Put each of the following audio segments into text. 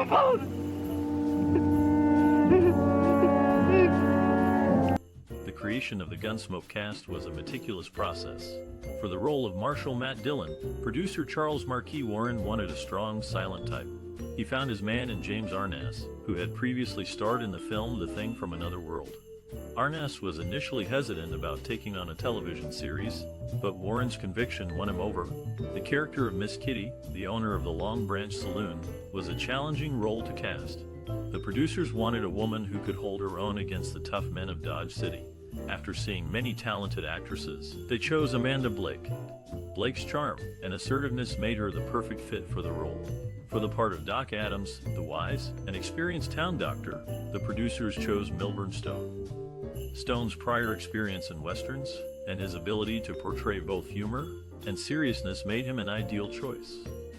The creation of the Gunsmoke cast was a meticulous process. For the role of Marshal Matt Dillon, producer Charles Marquis Warren wanted a strong, silent type. He found his man in James Arness, who had previously starred in the film The Thing from Another World. Arness was initially hesitant about taking on a television series, but Warren's conviction won him over. The character of Miss Kitty, the owner of the Long Branch Saloon, was a challenging role to cast. The producers wanted a woman who could hold her own against the tough men of Dodge City. After seeing many talented actresses, they chose Amanda Blake. Blake's charm and assertiveness made her the perfect fit for the role. For the part of Doc Adams, the wise and experienced town doctor, the producers chose Milburn Stone. Stone's prior experience in westerns and his ability to portray both humor and seriousness made him an ideal choice.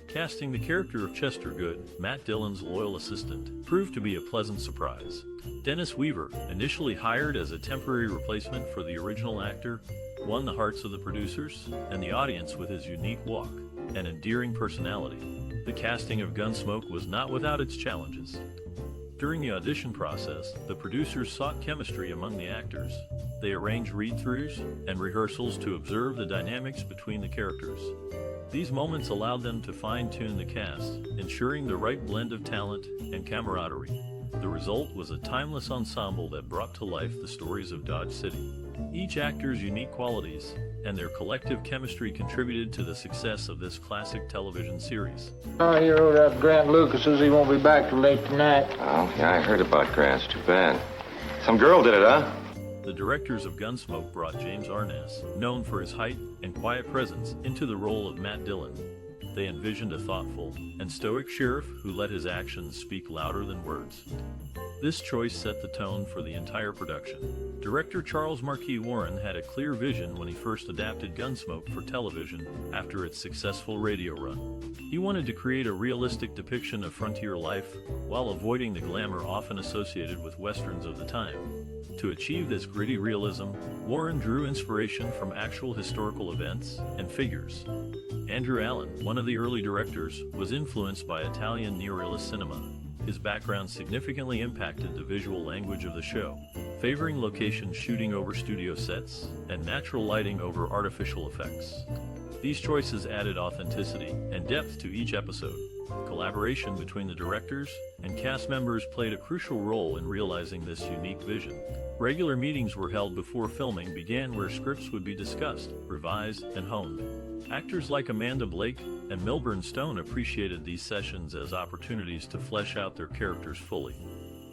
Casting the character of Chester Good, Matt Dillon's loyal assistant, proved to be a pleasant surprise. Dennis Weaver, initially hired as a temporary replacement for the original actor, won the hearts of the producers and the audience with his unique walk and endearing personality. The casting of Gunsmoke was not without its challenges. During the audition process, the producers sought chemistry among the actors. They arranged read-throughs and rehearsals to observe the dynamics between the characters. These moments allowed them to fine-tune the cast, ensuring the right blend of talent and camaraderie. The result was a timeless ensemble that brought to life the stories of Dodge City. Each actor's unique qualities and their collective chemistry contributed to the success of this classic television series. I hear over that Grant Lucas says he won't be back till late tonight. Oh, yeah, I heard about Grant. It's too bad. Some girl did it, huh? The directors of Gunsmoke brought James Arness, known for his height and quiet presence, into the role of Matt Dillon. They envisioned a thoughtful and stoic sheriff who let his actions speak louder than words. This choice set the tone for the entire production. Director Charles Marquis Warren had a clear vision when he first adapted Gunsmoke for television after its successful radio run. He wanted to create a realistic depiction of frontier life while avoiding the glamour often associated with westerns of the time. To achieve this gritty realism, Warren drew inspiration from actual historical events and figures. Andrew Allen, one of the early directors, was influenced by Italian neorealist cinema. His background significantly impacted the visual language of the show, favoring location shooting over studio sets and natural lighting over artificial effects. These choices added authenticity and depth to each episode. Collaboration between the directors and cast members played a crucial role in realizing this unique vision. Regular meetings were held before filming began where scripts would be discussed, revised, and honed. Actors like Amanda Blake and Milburn Stone appreciated these sessions as opportunities to flesh out their characters fully.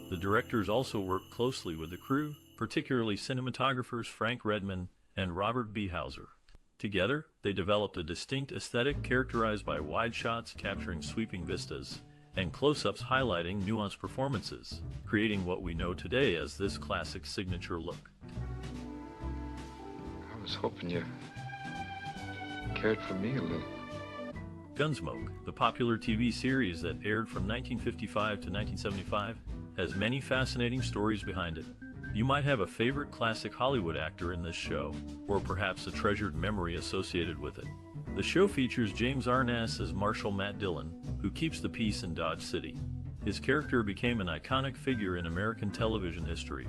The directors also worked closely with the crew, particularly cinematographers Frank Redman and Robert B. Hauser. Together, they developed a distinct aesthetic characterized by wide shots capturing sweeping vistas and close-ups highlighting nuanced performances, creating what we know today as this classic signature look. I was hoping you cared for me a little. Gunsmoke, the popular TV series that aired from 1955 to 1975, has many fascinating stories behind it. You might have a favorite classic Hollywood actor in this show, or perhaps a treasured memory associated with it. The show features James Arness as Marshal Matt Dillon, who keeps the peace in Dodge City. His character became an iconic figure in American television history.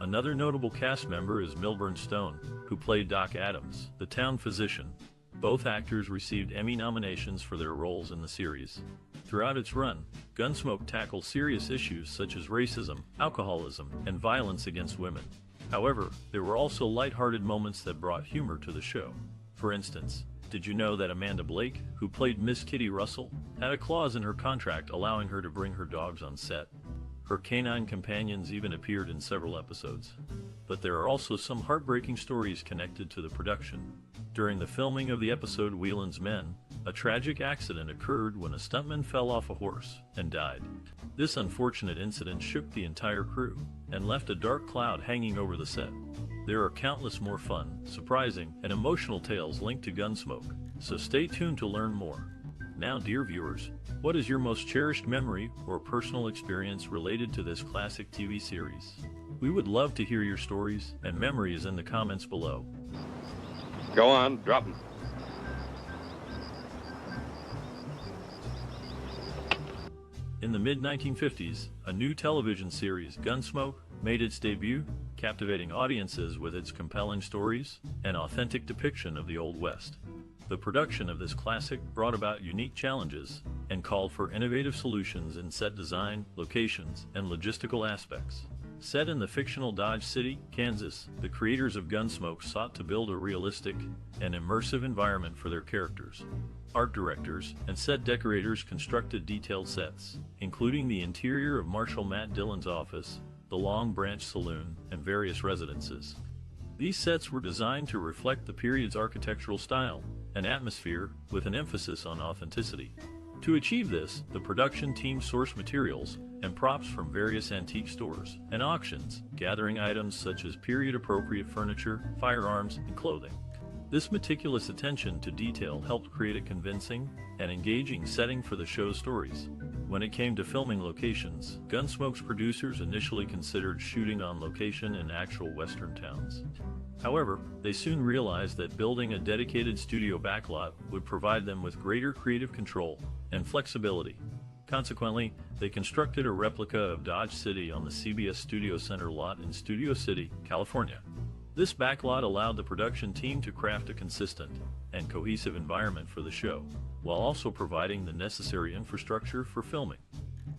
Another notable cast member is Milburn Stone, who played Doc Adams, the town physician. Both actors received Emmy nominations for their roles in the series. Throughout its run, Gunsmoke tackled serious issues such as racism, alcoholism, and violence against women. However, there were also lighthearted moments that brought humor to the show. For instance, did you know that Amanda Blake, who played Miss Kitty Russell, had a clause in her contract allowing her to bring her dogs on set? Her canine companions even appeared in several episodes. But there are also some heartbreaking stories connected to the production. During the filming of the episode Whelan's Men, a tragic accident occurred when a stuntman fell off a horse and died. This unfortunate incident shook the entire crew and left a dark cloud hanging over the set. There are countless more fun, surprising, and emotional tales linked to Gunsmoke, so stay tuned to learn more. Now, dear viewers, what is your most cherished memory or personal experience related to this classic TV series? We would love to hear your stories and memories in the comments below. Go on, drop 'em. In the mid-1950s, a new television series, Gunsmoke, made its debut, captivating audiences with its compelling stories and authentic depiction of the Old West. The production of this classic brought about unique challenges and called for innovative solutions in set design, locations, and logistical aspects. Set in the fictional Dodge City, Kansas, the creators of Gunsmoke sought to build a realistic and immersive environment for their characters. Art directors and set decorators constructed detailed sets, including the interior of Marshal Matt Dillon's office, the Long Branch Saloon, and various residences. These sets were designed to reflect the period's architectural style and atmosphere, with an emphasis on authenticity. To achieve this, the production team sourced materials and props from various antique stores and auctions, gathering items such as period-appropriate furniture, firearms, and clothing. This meticulous attention to detail helped create a convincing and engaging setting for the show's stories. When it came to filming locations, Gunsmoke's producers initially considered shooting on location in actual western towns. However, they soon realized that building a dedicated studio backlot would provide them with greater creative control and flexibility. Consequently, they constructed a replica of Dodge City on the CBS Studio Center lot in Studio City, California. This backlot allowed the production team to craft a consistent and cohesive environment for the show, while also providing the necessary infrastructure for filming.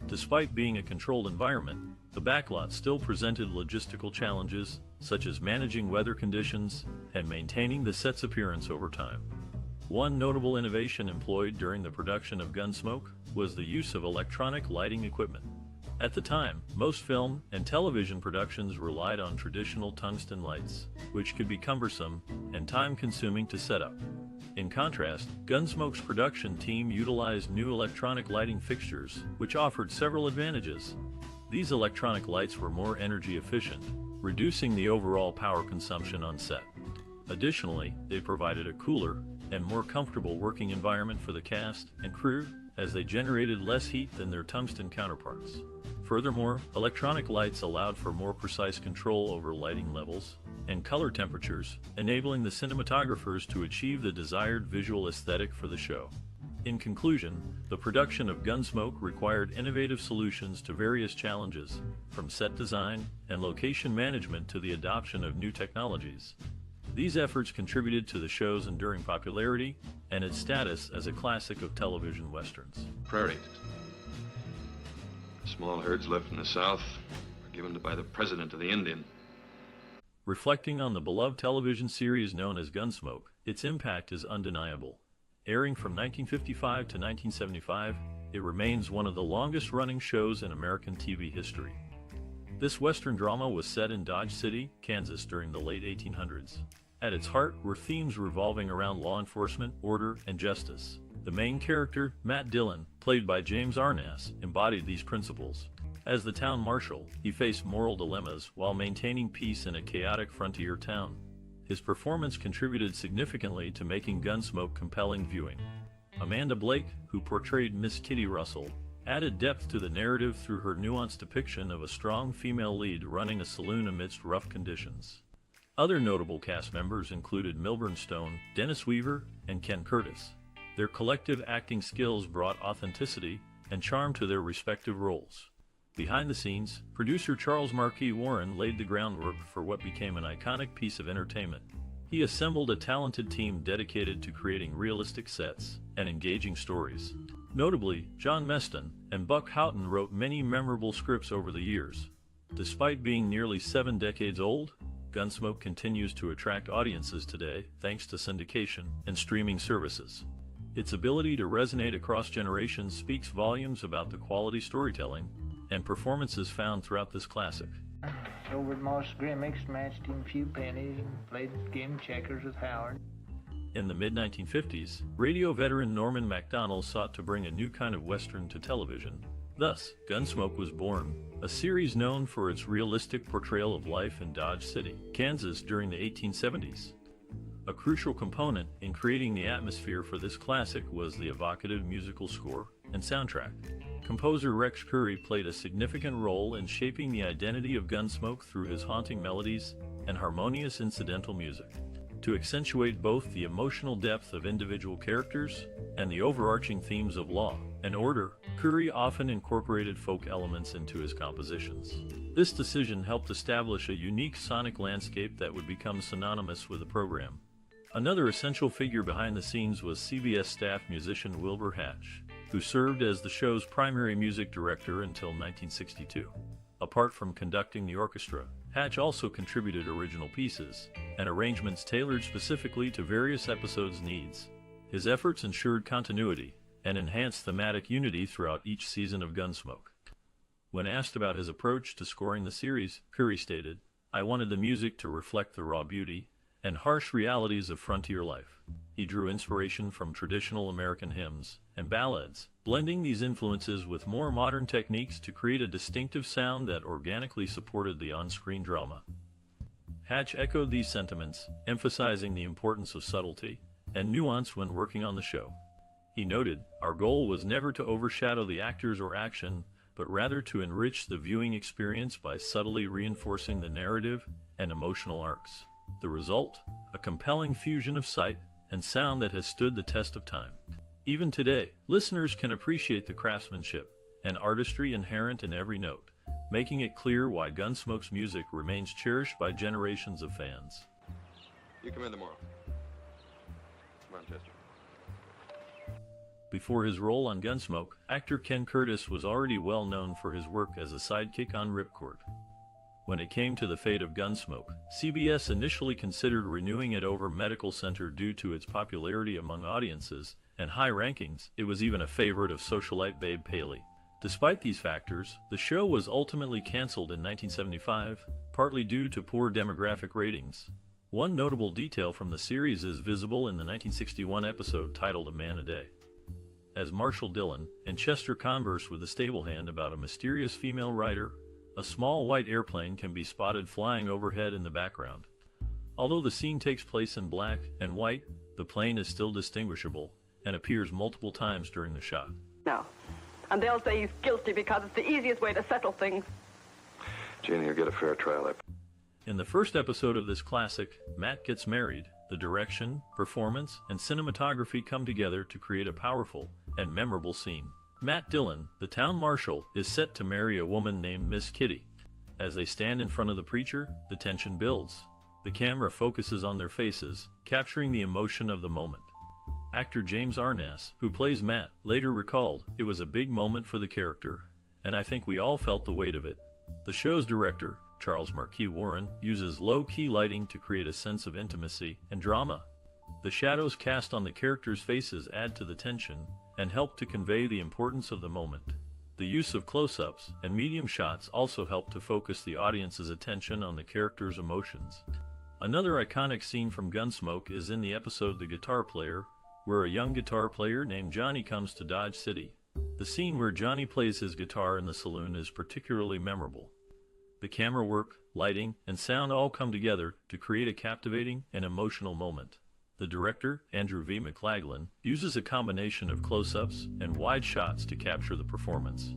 Despite being a controlled environment, the backlot still presented logistical challenges, such as managing weather conditions and maintaining the set's appearance over time. One notable innovation employed during the production of Gunsmoke was the use of electronic lighting equipment. At the time, most film and television productions relied on traditional tungsten lights, which could be cumbersome and time-consuming to set up. In contrast, Gunsmoke's production team utilized new electronic lighting fixtures, which offered several advantages. These electronic lights were more energy efficient, reducing the overall power consumption on set. Additionally, they provided a cooler and more comfortable working environment for the cast and crew, as they generated less heat than their tungsten counterparts. Furthermore, electronic lights allowed for more precise control over lighting levels and color temperatures, enabling the cinematographers to achieve the desired visual aesthetic for the show. In conclusion, the production of Gunsmoke required innovative solutions to various challenges, from set design and location management to the adoption of new technologies. These efforts contributed to the show's enduring popularity and its status as a classic of television westerns. Prairie. Small herds left in the South were given by the President of the Indian. Reflecting on the beloved television series known as Gunsmoke, its impact is undeniable. Airing from 1955 to 1975, it remains one of the longest-running shows in American TV history. This Western drama was set in Dodge City, Kansas during the late 1800s. At its heart were themes revolving around law enforcement, order, and justice. The main character, Matt Dillon, played by James Arness, embodied these principles. As the town marshal, he faced moral dilemmas while maintaining peace in a chaotic frontier town. His performance contributed significantly to making Gunsmoke compelling viewing. Amanda Blake, who portrayed Miss Kitty Russell, added depth to the narrative through her nuanced depiction of a strong female lead running a saloon amidst rough conditions. Other notable cast members included Milburn Stone, Dennis Weaver, and Ken Curtis. Their collective acting skills brought authenticity and charm to their respective roles. Behind the scenes, producer Charles Marquis Warren laid the groundwork for what became an iconic piece of entertainment. He assembled a talented team dedicated to creating realistic sets and engaging stories. Notably, John Meston and Buck Houghton wrote many memorable scripts over the years. Despite being nearly 7 decades old, Gunsmoke continues to attract audiences today thanks to syndication and streaming services. Its ability to resonate across generations speaks volumes about the quality storytelling and performances found throughout this classic. Over at Moss Grimmick, smashed him a few pennies and played game checkers with Howard. In the mid-1950s, radio veteran Norman McDougall sought to bring a new kind of Western to television. Thus, Gunsmoke was born, a series known for its realistic portrayal of life in Dodge City, Kansas during the 1870s. A crucial component in creating the atmosphere for this classic was the evocative musical score and soundtrack. Composer Rex Curry played a significant role in shaping the identity of Gunsmoke through his haunting melodies and harmonious incidental music. To accentuate both the emotional depth of individual characters and the overarching themes of law and order, Curry often incorporated folk elements into his compositions. This decision helped establish a unique sonic landscape that would become synonymous with the program. Another essential figure behind the scenes was CBS staff musician Wilbur Hatch, who served as the show's primary music director until 1962. Apart from conducting the orchestra, Hatch also contributed original pieces and arrangements tailored specifically to various episodes' needs. His efforts ensured continuity and enhanced thematic unity throughout each season of Gunsmoke. When asked about his approach to scoring the series, Curry stated, "I wanted the music to reflect the raw beauty and harsh realities of frontier life." He drew inspiration from traditional American hymns and ballads, blending these influences with more modern techniques to create a distinctive sound that organically supported the on-screen drama. Hatch echoed these sentiments, emphasizing the importance of subtlety and nuance when working on the show. He noted, "Our goal was never to overshadow the actors or action, but rather to enrich the viewing experience by subtly reinforcing the narrative and emotional arcs. The result? A compelling fusion of sight and sound that has stood the test of time." Even today, listeners can appreciate the craftsmanship and artistry inherent in every note, making it clear why Gunsmoke's music remains cherished by generations of fans. You come in tomorrow. Come on, Chester. Before his role on Gunsmoke, actor Ken Curtis was already well known for his work as a sidekick on Ripcord. When it came to the fate of Gunsmoke, CBS initially considered renewing it over Medical Center due to its popularity among audiences and high rankings. It was even a favorite of socialite Babe Paley. Despite these factors, the show was ultimately canceled in 1975, partly due to poor demographic ratings. One notable detail from the series is visible in the 1961 episode titled A Man a Day. As Marshal Dillon and Chester converse with the stable hand about a mysterious female rider, a small white airplane can be spotted flying overhead in the background. Although the scene takes place in black and white, the plane is still distinguishable and appears multiple times during the shot. No. And they'll say he's guilty because it's the easiest way to settle things. Jeannie, you'll get a fair trial. In the first episode of this classic, Matt gets married. The direction, performance, and cinematography come together to create a powerful and memorable scene. Matt Dillon, the town marshal, is set to marry a woman named Miss Kitty. As they stand in front of the preacher, the tension builds. The camera focuses on their faces, capturing the emotion of the moment. Actor James Arness, who plays Matt, later recalled, "It was a big moment for the character, and I think we all felt the weight of it." The show's director, Charles Marquis Warren, uses low-key lighting to create a sense of intimacy and drama. The shadows cast on the characters' faces add to the tension and help to convey the importance of the moment. The use of close-ups and medium shots also help to focus the audience's attention on the characters' emotions. Another iconic scene from Gunsmoke is in the episode The Guitar Player, where a young guitar player named Johnny comes to Dodge City. The scene where Johnny plays his guitar in the saloon is particularly memorable. The camera work, lighting, and sound all come together to create a captivating and emotional moment. The director, Andrew V. McLaglen, uses a combination of close-ups and wide shots to capture the performance.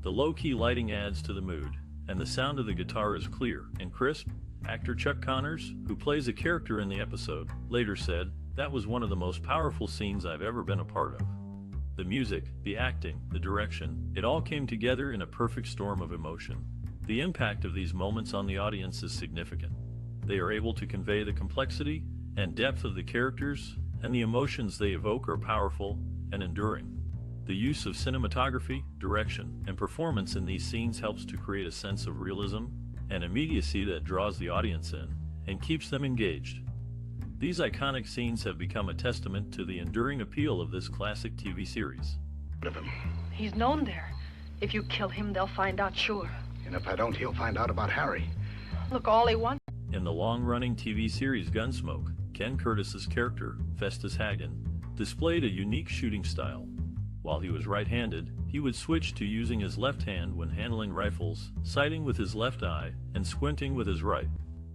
The low-key lighting adds to the mood, and the sound of the guitar is clear and crisp. Actor Chuck Connors, who plays a character in the episode, later said, "That was one of the most powerful scenes I've ever been a part of." The music, the acting, the direction, it all came together in a perfect storm of emotion. The impact of these moments on the audience is significant. They are able to convey the complexity and depth of the characters, and the emotions they evoke are powerful and enduring. The use of cinematography, direction, and performance in these scenes helps to create a sense of realism and immediacy that draws the audience in and keeps them engaged. These iconic scenes have become a testament to the enduring appeal of this classic TV series. He's known there. If you kill him, they'll find out sure. And if I don't, he'll find out about Harry. Look, all he wants... In the long-running TV series Gunsmoke, Ken Curtis's character, Festus Hagen, displayed a unique shooting style. While he was right-handed, he would switch to using his left hand when handling rifles, sighting with his left eye, and squinting with his right.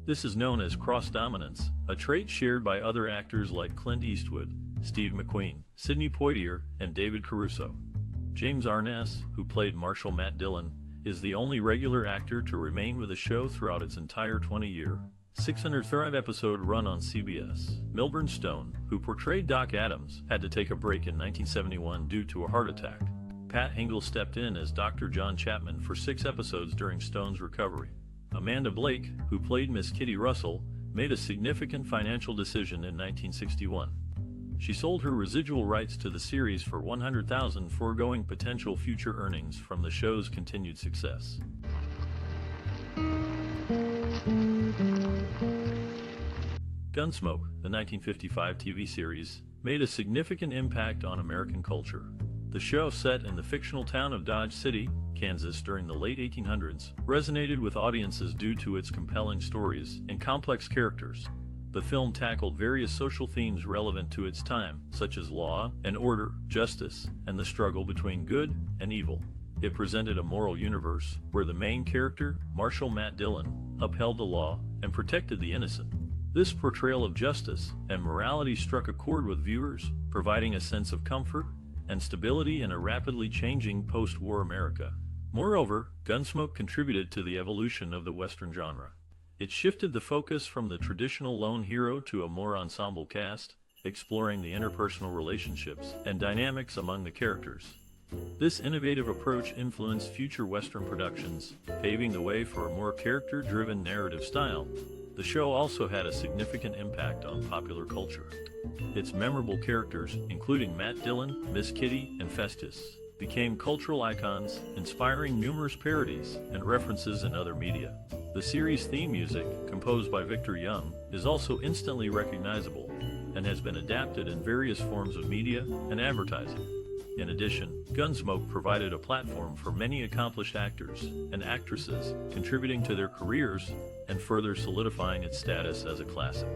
This is known as cross-dominance, a trait shared by other actors like Clint Eastwood, Steve McQueen, Sidney Poitier, and David Caruso. James Arness, who played Marshal Matt Dillon, is the only regular actor to remain with the show throughout its entire 20-year, 605-episode run on CBS. Milburn Stone, who portrayed Doc Adams, had to take a break in 1971 due to a heart attack. Pat Hingle stepped in as Dr. John Chapman for 6 episodes during Stone's recovery. Amanda Blake, who played Miss Kitty Russell, made a significant financial decision in 1961. She sold her residual rights to the series for $100,000, foregoing potential future earnings from the show's continued success. Gunsmoke, the 1955 TV series, made a significant impact on American culture. The show, set in the fictional town of Dodge City, Kansas during the late 1800s, resonated with audiences due to its compelling stories and complex characters. The film tackled various social themes relevant to its time, such as law and order, justice, and the struggle between good and evil. It presented a moral universe where the main character, Marshal Matt Dillon, upheld the law and protected the innocent. This portrayal of justice and morality struck a chord with viewers, providing a sense of comfort and stability in a rapidly changing post-war America. Moreover, Gunsmoke contributed to the evolution of the Western genre. It shifted the focus from the traditional lone hero to a more ensemble cast, exploring the interpersonal relationships and dynamics among the characters. This innovative approach influenced future Western productions, paving the way for a more character-driven narrative style. The show also had a significant impact on popular culture. Its memorable characters, including Matt Dillon, Miss Kitty, and Festus, became cultural icons, inspiring numerous parodies and references in other media. The series' theme music, composed by Victor Young, is also instantly recognizable and has been adapted in various forms of media and advertising. In addition, Gunsmoke provided a platform for many accomplished actors and actresses, contributing to their careers and further solidifying its status as a classic.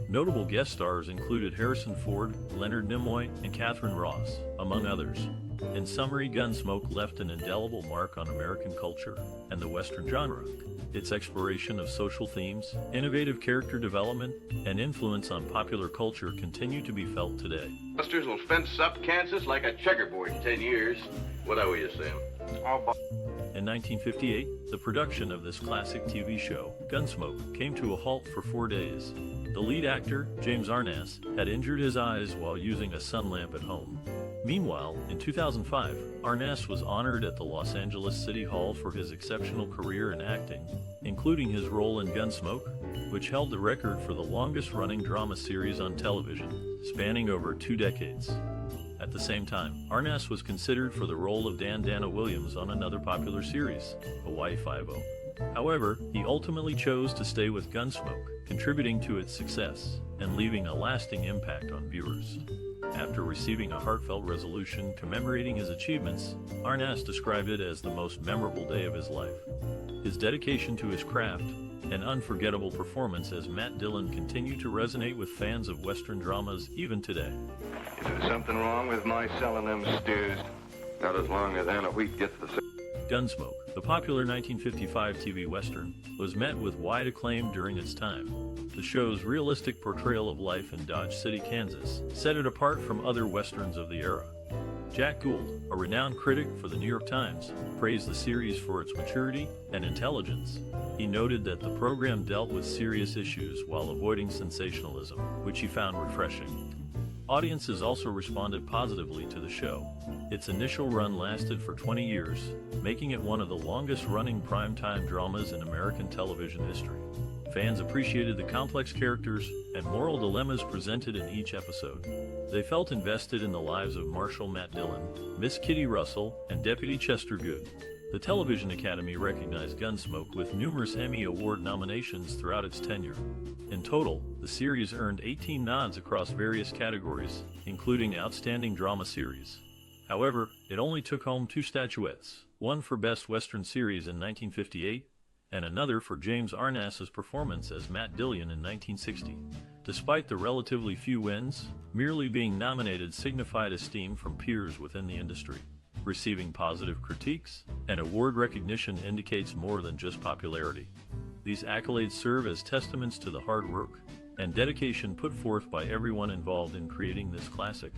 Notable guest stars included Harrison Ford, Leonard Nimoy, and Catherine Ross, among others. In summary, Gunsmoke left an indelible mark on American culture and the Western genre. Its exploration of social themes, innovative character development, and influence on popular culture continue to be felt today. Busters will fence up Kansas like a checkerboard in 10 years. What are you saying? In 1958, the production of this classic TV show, Gunsmoke, came to a halt for 4 days. The lead actor, James Arness, had injured his eyes while using a sun lamp at home. Meanwhile, in 2005, Arness was honored at the Los Angeles City Hall for his exceptional career in acting, including his role in Gunsmoke, which held the record for the longest-running drama series on television, spanning over 2 decades. At the same time, Arness was considered for the role of Dana Williams on another popular series, Hawaii Five-0. However, he ultimately chose to stay with Gunsmoke, contributing to its success and leaving a lasting impact on viewers. After receiving a heartfelt resolution commemorating his achievements, Arness described it as the most memorable day of his life. His dedication to his craft and unforgettable performance as Matt Dillon continue to resonate with fans of Western dramas even today. Is there something wrong with my selling them stews? Not as long as Anna Wheat gets the... Gunsmoke, the popular 1955 TV Western, was met with wide acclaim during its time. The show's realistic portrayal of life in Dodge City, Kansas, set it apart from other Westerns of the era. Jack Gould, a renowned critic for the New York Times, praised the series for its maturity and intelligence. He noted that the program dealt with serious issues while avoiding sensationalism, which he found refreshing. Audiences also responded positively to the show. Its initial run lasted for 20 years, making it one of the longest-running primetime dramas in American television history. Fans appreciated the complex characters and moral dilemmas presented in each episode. They felt invested in the lives of Marshal Matt Dillon, Miss Kitty Russell, and Deputy Chester Good. The Television Academy recognized Gunsmoke with numerous Emmy Award nominations throughout its tenure. In total, the series earned 18 nods across various categories, including Outstanding Drama Series. However, it only took home 2 statuettes, one for Best Western Series in 1958, and another for James Arness's performance as Matt Dillon in 1960. Despite the relatively few wins, merely being nominated signified esteem from peers within the industry. Receiving positive critiques and award recognition indicates more than just popularity. These accolades serve as testaments to the hard work and dedication put forth by everyone involved in creating this classic.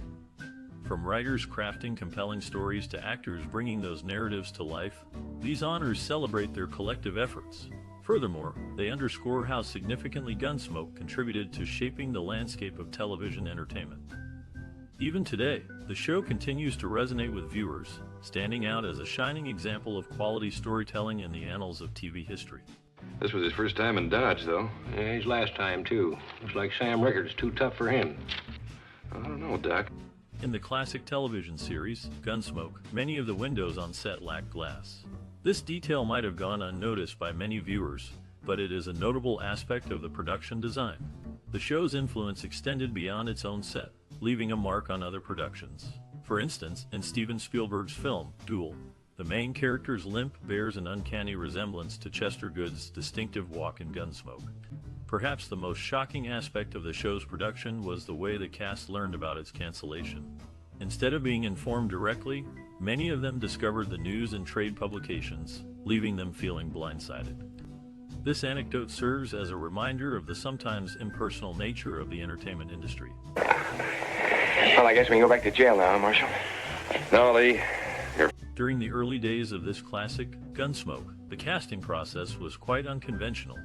From writers crafting compelling stories to actors bringing those narratives to life, these honors celebrate their collective efforts. Furthermore, they underscore how significantly Gunsmoke contributed to shaping the landscape of television entertainment. Even today, the show continues to resonate with viewers, standing out as a shining example of quality storytelling in the annals of TV history. This was his first time in Dodge, though. Yeah, his last time, too. Looks like Sam Rickard's too tough for him. I don't know, Doc. In the classic television series, Gunsmoke, many of the windows on set lacked glass. This detail might have gone unnoticed by many viewers, but it is a notable aspect of the production design. The show's influence extended beyond its own set, leaving a mark on other productions. For instance, in Steven Spielberg's film, Duel, the main character's limp bears an uncanny resemblance to Chester Good's distinctive walk in Gunsmoke. Perhaps the most shocking aspect of the show's production was the way the cast learned about its cancellation. Instead of being informed directly, many of them discovered the news in trade publications, leaving them feeling blindsided. This anecdote serves as a reminder of the sometimes impersonal nature of the entertainment industry. Well, I guess we can go back to jail now, huh, Marshal? No, Lee. During the early days of this classic, Gunsmoke, the casting process was quite unconventional.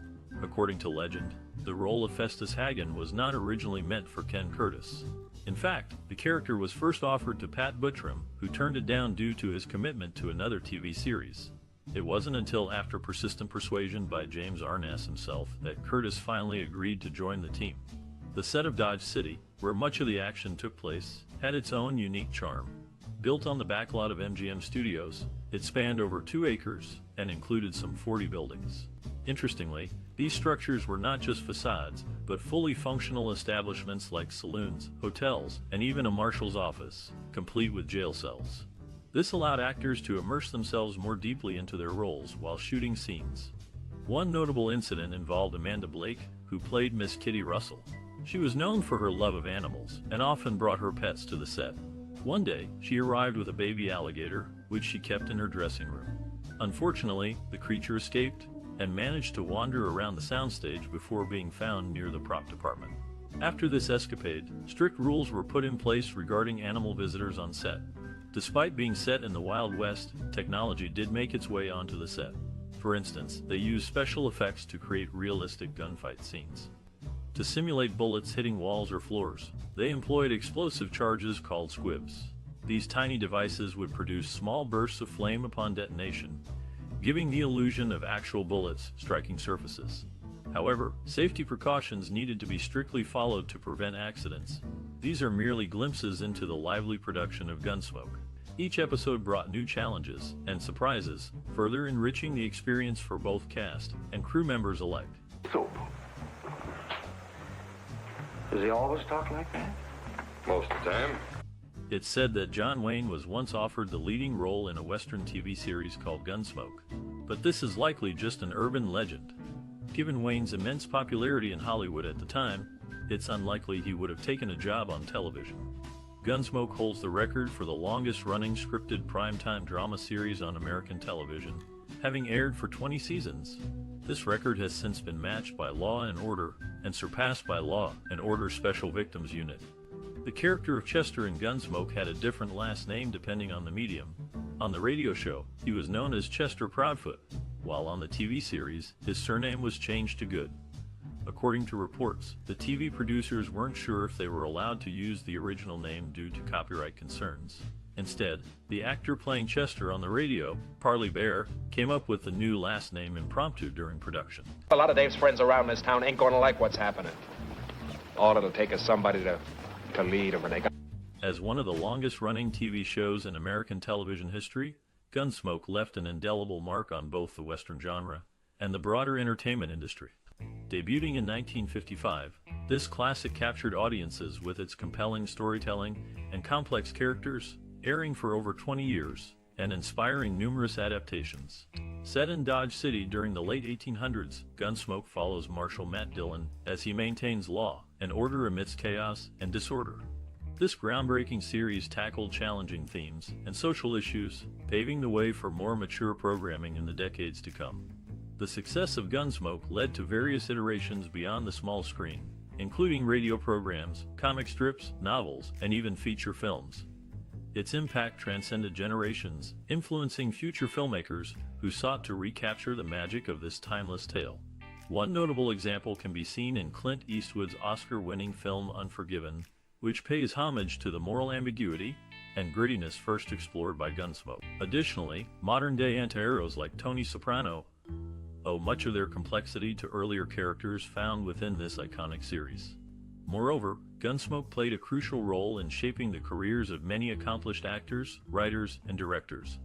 According to legend, the role of Festus Hagen was not originally meant for Ken Curtis. In fact, the character was first offered to Pat Buttram, who turned it down due to his commitment to another TV series. It wasn't until after persistent persuasion by James Arness himself that Curtis finally agreed to join the team. The set of Dodge City, where much of the action took place, had its own unique charm. Built on the backlot of MGM Studios, it spanned over 2 acres and included some 40 buildings. Interestingly, these structures were not just facades, but fully functional establishments like saloons, hotels, and even a marshal's office, complete with jail cells. This allowed actors to immerse themselves more deeply into their roles while shooting scenes. One notable incident involved Amanda Blake, who played Miss Kitty Russell. She was known for her love of animals and often brought her pets to the set. One day, she arrived with a baby alligator, which she kept in her dressing room. Unfortunately, the creature escaped and managed to wander around the soundstage before being found near the prop department. After this escapade, strict rules were put in place regarding animal visitors on set. Despite being set in the Wild West, technology did make its way onto the set. For instance, they used special effects to create realistic gunfight scenes. To simulate bullets hitting walls or floors, they employed explosive charges called squibs. These tiny devices would produce small bursts of flame upon detonation, giving the illusion of actual bullets striking surfaces. However, safety precautions needed to be strictly followed to prevent accidents. These are merely glimpses into the lively production of Gunsmoke. Each episode brought new challenges and surprises, further enriching the experience for both cast and crew members alike. So, does he always talk like that? Most of the time. It's said that John Wayne was once offered the leading role in a Western TV series called Gunsmoke, but this is likely just an urban legend. Given Wayne's immense popularity in Hollywood at the time, it's unlikely he would have taken a job on television. Gunsmoke holds the record for the longest-running scripted primetime drama series on American television, having aired for 20 seasons. This record has since been matched by Law & Order and surpassed by Law & Order Special Victims Unit. The character of Chester in Gunsmoke had a different last name depending on the medium. On the radio show, he was known as Chester Proudfoot, while on the TV series, his surname was changed to Good. According to reports, the TV producers weren't sure if they were allowed to use the original name due to copyright concerns. Instead, the actor playing Chester on the radio, Parley Bear, came up with the new last name impromptu during production. A lot of Dave's friends around this town ain't gonna like what's happening. All it'll take is somebody to lead them, and they got... As one of the longest-running TV shows in American television history, Gunsmoke left an indelible mark on both the Western genre and the broader entertainment industry. Debuting in 1955, this classic captured audiences with its compelling storytelling and complex characters, airing for over 20 years and inspiring numerous adaptations. Set in Dodge City during the late 1800s, Gunsmoke follows Marshal Matt Dillon as he maintains law and order amidst chaos and disorder. This groundbreaking series tackled challenging themes and social issues, paving the way for more mature programming in the decades to come. The success of Gunsmoke led to various iterations beyond the small screen, including radio programs, comic strips, novels, and even feature films. Its impact transcended generations, influencing future filmmakers who sought to recapture the magic of this timeless tale. One notable example can be seen in Clint Eastwood's Oscar-winning film Unforgiven, which pays homage to the moral ambiguity and grittiness first explored by Gunsmoke. Additionally, modern-day anti-heroes like Tony Soprano owe much of their complexity to earlier characters found within this iconic series. Moreover, Gunsmoke played a crucial role in shaping the careers of many accomplished actors, writers, and directors.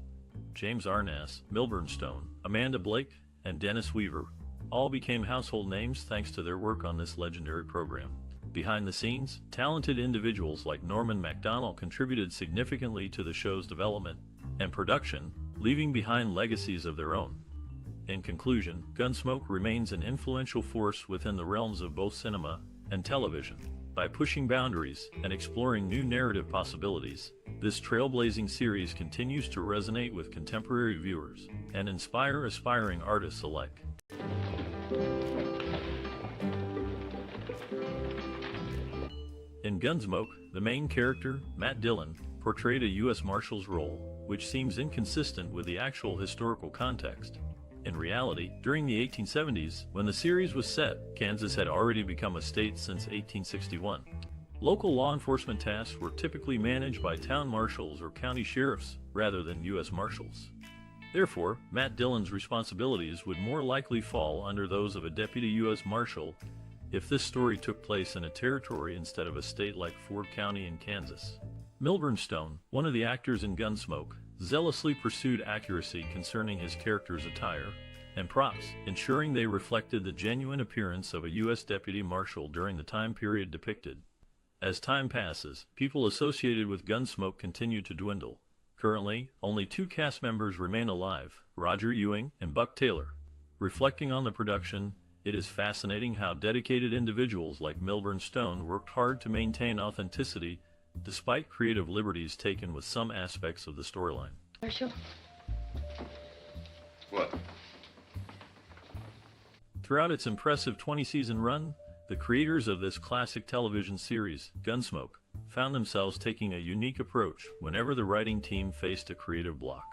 James Arness, Milburn Stone, Amanda Blake, and Dennis Weaver all became household names thanks to their work on this legendary program. Behind the scenes, talented individuals like Norman McDougall contributed significantly to the show's development and production, leaving behind legacies of their own. In conclusion, Gunsmoke remains an influential force within the realms of both cinema and television. By pushing boundaries and exploring new narrative possibilities, this trailblazing series continues to resonate with contemporary viewers and inspire aspiring artists alike. In Gunsmoke, the main character, Matt Dillon, portrayed a U.S. Marshal's role, which seems inconsistent with the actual historical context. In reality, during the 1870s, when the series was set, Kansas had already become a state since 1861. Local law enforcement tasks were typically managed by town marshals or county sheriffs rather than U.S. Marshals. Therefore, Matt Dillon's responsibilities would more likely fall under those of a deputy U.S. Marshal if this story took place in a territory instead of a state like Ford County in Kansas. Milburn Stone, one of the actors in Gunsmoke, zealously pursued accuracy concerning his character's attire and props, ensuring they reflected the genuine appearance of a U.S. deputy marshal during the time period depicted. As time passes, people associated with Gunsmoke continue to dwindle. Currently, only 2 cast members remain alive, Roger Ewing and Buck Taylor. Reflecting on the production, it is fascinating how dedicated individuals like Milburn Stone worked hard to maintain authenticity despite creative liberties taken with some aspects of the storyline. Marshal? What? Throughout its impressive 20-season run, the creators of this classic television series, Gunsmoke, found themselves taking a unique approach whenever the writing team faced a creative block.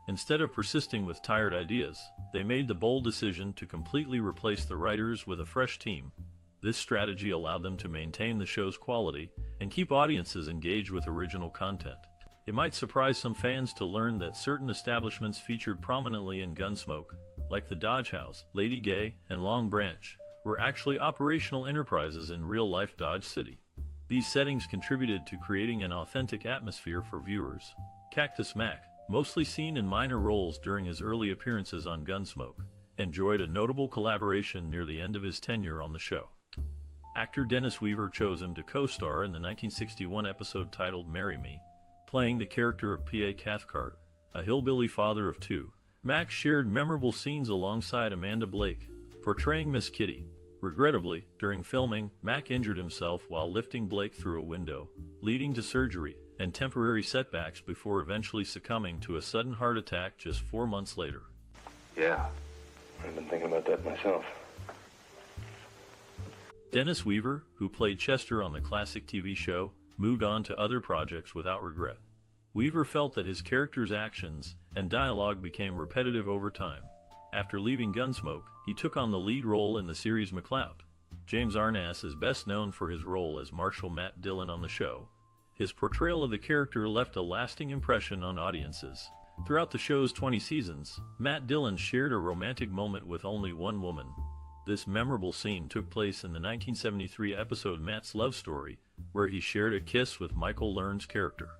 Instead of persisting with tired ideas, they made the bold decision to completely replace the writers with a fresh team. This strategy allowed them to maintain the show's quality and keep audiences engaged with original content. It might surprise some fans to learn that certain establishments featured prominently in Gunsmoke, like the Dodge House, Lady Gay, and Long Branch, were actually operational enterprises in real-life Dodge City. These settings contributed to creating an authentic atmosphere for viewers. Cactus Mack, mostly seen in minor roles during his early appearances on Gunsmoke, enjoyed a notable collaboration near the end of his tenure on the show. Actor Dennis Weaver chose him to co-star in the 1961 episode titled Marry Me, playing the character of P.A. Cathcart, a hillbilly father of 2. Mack shared memorable scenes alongside Amanda Blake, portraying Miss Kitty. Regrettably, during filming, Mack injured himself while lifting Blake through a window, leading to surgery and temporary setbacks before eventually succumbing to a sudden heart attack just 4 months later. Yeah, I've been thinking about that myself. Dennis Weaver, who played Chester on the classic TV show, moved on to other projects without regret. Weaver felt that his character's actions and dialogue became repetitive over time. After leaving Gunsmoke, he took on the lead role in the series McCloud. James Arness is best known for his role as Marshal Matt Dillon on the show. His portrayal of the character left a lasting impression on audiences. Throughout the show's 20 seasons, Matt Dillon shared a romantic moment with only one woman. This memorable scene took place in the 1973 episode Matt's Love Story, where he shared a kiss with Michael Learn's character.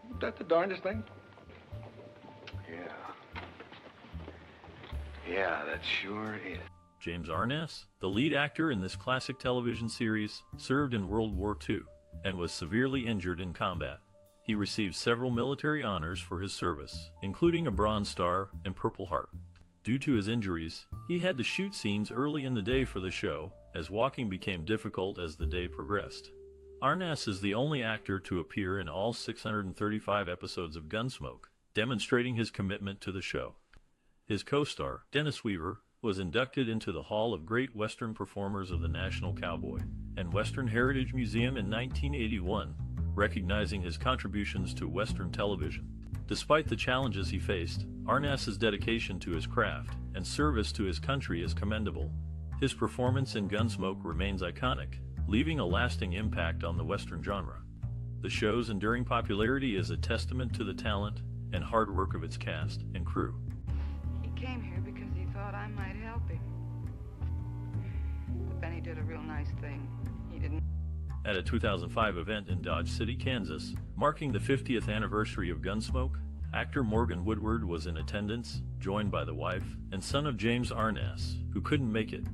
Isn't that the darndest thing? Yeah, that sure is. James Arness, the lead actor in this classic television series, served in World War II and was severely injured in combat. He received several military honors for his service, including a Bronze Star and Purple Heart. Due to his injuries, he had to shoot scenes early in the day for the show, as walking became difficult as the day progressed. Arness is the only actor to appear in all 635 episodes of Gunsmoke, demonstrating his commitment to the show. His co-star, Dennis Weaver, was inducted into the Hall of Great Western Performers of the National Cowboy and Western Heritage Museum in 1981, recognizing his contributions to Western television. Despite the challenges he faced, Arness's dedication to his craft and service to his country is commendable. His performance in Gunsmoke remains iconic, leaving a lasting impact on the Western genre. The show's enduring popularity is a testament to the talent and hard work of its cast and crew. He came here because he thought I might help him. But then he did a real nice thing. He didn't. At a 2005 event in Dodge City, Kansas, marking the 50th anniversary of Gunsmoke, actor Morgan Woodward was in attendance, joined by the wife and son of James Arness, who couldn't make it.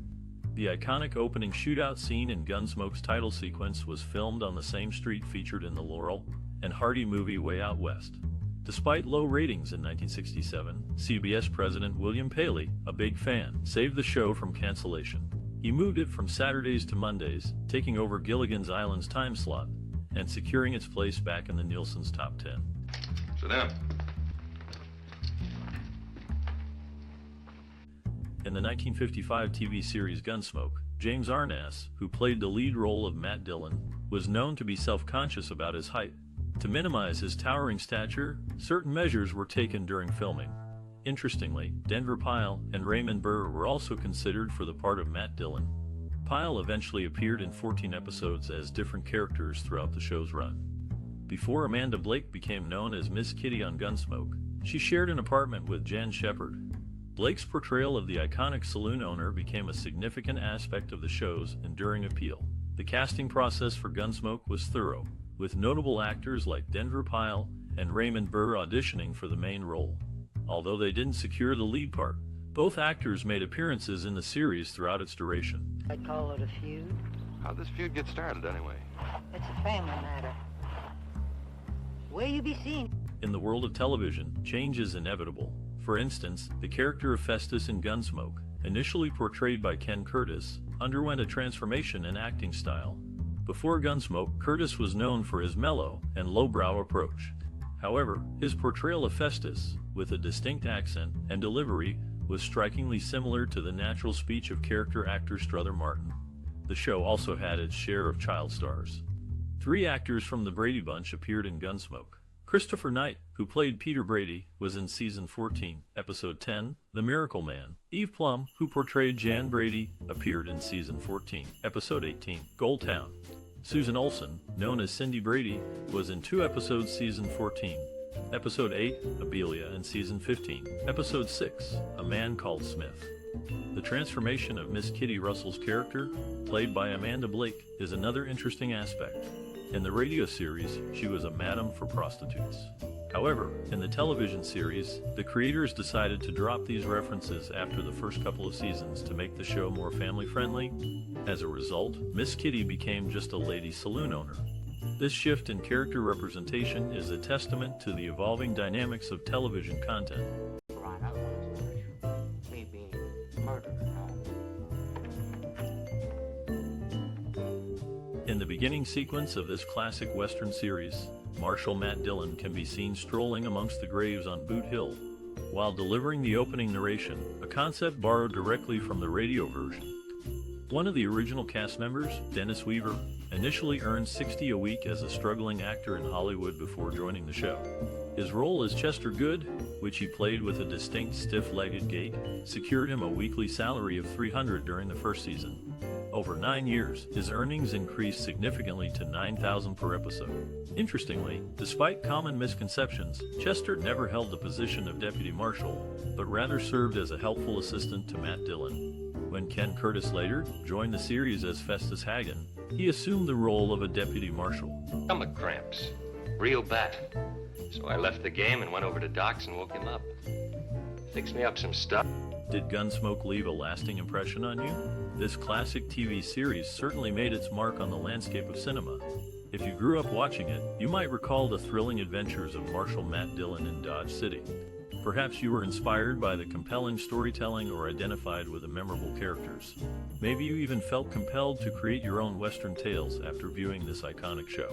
The iconic opening shootout scene in Gunsmoke's title sequence was filmed on the same street featured in the Laurel and Hardy movie Way Out West. Despite low ratings in 1967, CBS president William Paley, a big fan, saved the show from cancellation. He moved it from Saturdays to Mondays, taking over Gilligan's Island's time slot and securing its place back in the Nielsen's top 10. Sit down. In the 1955 TV series Gunsmoke, James Arness, who played the lead role of Matt Dillon, was known to be self-conscious about his height. To minimize his towering stature, certain measures were taken during filming. Interestingly, Denver Pyle and Raymond Burr were also considered for the part of Matt Dillon. Pyle eventually appeared in 14 episodes as different characters throughout the show's run. Before Amanda Blake became known as Miss Kitty on Gunsmoke, she shared an apartment with Jan Shepard. Blake's portrayal of the iconic saloon owner became a significant aspect of the show's enduring appeal. The casting process for Gunsmoke was thorough, with notable actors like Denver Pyle and Raymond Burr auditioning for the main role. Although they didn't secure the lead part, both actors made appearances in the series throughout its duration. I'd call it a feud. How'd this feud get started, anyway? It's a family matter. Where you be seen? In the world of television, change is inevitable. For instance, the character of Festus in Gunsmoke, initially portrayed by Ken Curtis, underwent a transformation in acting style. Before Gunsmoke, Curtis was known for his mellow and lowbrow approach. However, his portrayal of Festus, with a distinct accent and delivery, was strikingly similar to the natural speech of character actor Strother Martin. The show also had its share of child stars. 3 actors from the Brady Bunch appeared in Gunsmoke. Christopher Knight, who played Peter Brady, was in Season 14, Episode 10, The Miracle Man. Eve Plum, who portrayed Jan Brady, appeared in Season 14, Episode 18, Gold Town. Susan Olsen, known as Cindy Brady, was in 2 episodes Season 14, Episode 8, Abelia, and Season 15, Episode 6, A Man Called Smith. The transformation of Miss Kitty Russell's character, played by Amanda Blake, is another interesting aspect. In the radio series, she was a madam for prostitutes. However, in the television series, the creators decided to drop these references after the first couple of seasons to make the show more family-friendly. As a result, Miss Kitty became just a lady saloon owner. This shift in character representation is a testament to the evolving dynamics of television content. In the beginning sequence of this classic Western series, Marshal Matt Dillon can be seen strolling amongst the graves on Boot Hill, while delivering the opening narration, a concept borrowed directly from the radio version. One of the original cast members, Dennis Weaver, initially earned $60 a week as a struggling actor in Hollywood before joining the show. His role as Chester Good, which he played with a distinct stiff-legged gait, secured him a weekly salary of $300 during the first season. Over 9 years, his earnings increased significantly to $9,000 per episode. Interestingly, despite common misconceptions, Chester never held the position of deputy marshal, but rather served as a helpful assistant to Matt Dillon. When Ken Curtis later joined the series as Festus Hagen, he assumed the role of a deputy marshal. Stomach cramps. Real bad. So I left the game and went over to Doc's and woke him up. Fixed me up some stuff. Did Gunsmoke leave a lasting impression on you? This classic TV series certainly made its mark on the landscape of cinema. If you grew up watching it, you might recall the thrilling adventures of Marshal Matt Dillon in Dodge City. Perhaps you were inspired by the compelling storytelling or identified with the memorable characters. Maybe you even felt compelled to create your own Western tales after viewing this iconic show.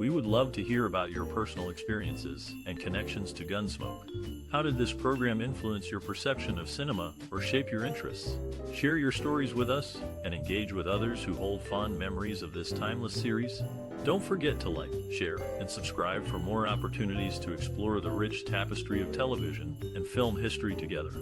We would love to hear about your personal experiences and connections to Gunsmoke. How did this program influence your perception of cinema or shape your interests? Share your stories with us and engage with others who hold fond memories of this timeless series. Don't forget to like, share, and subscribe for more opportunities to explore the rich tapestry of television and film history together.